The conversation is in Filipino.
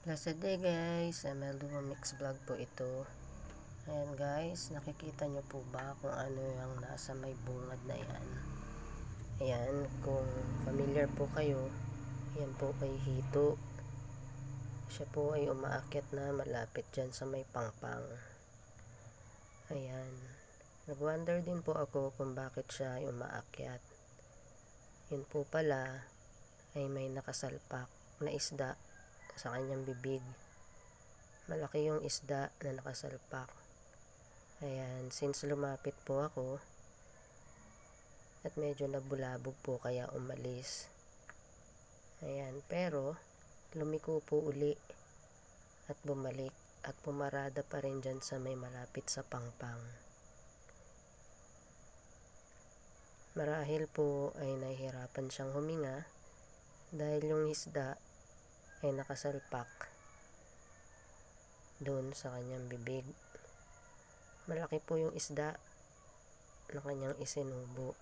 Blessed day guys, MLDuo Mix Vlog po ito. Ayan guys, nakikita nyo po ba kung ano yung nasa may bungad na yan? Ayan, kung familiar po kayo, yan po ay hito. Siya po ay umaakyat na malapit dyan sa may pangpang. Ayan, nag-wonder din po ako kung bakit siya ay umaakyat. Yun po pala ay may nakasalpak na isda sa kanyang bibig. Malaki yung isda na nakasalpak. Ayan, since lumapit po ako at medyo nabulabog po kaya umalis. Ayan, pero lumiko po uli at bumalik at pumarada pa rin dyan sa may malapit sa pangpang. Marahil po ay nahihirapan siyang huminga dahil yung isda ay nakasalpak doon sa kanyang bibig. Malaki po yung isda na kanyang isinubo.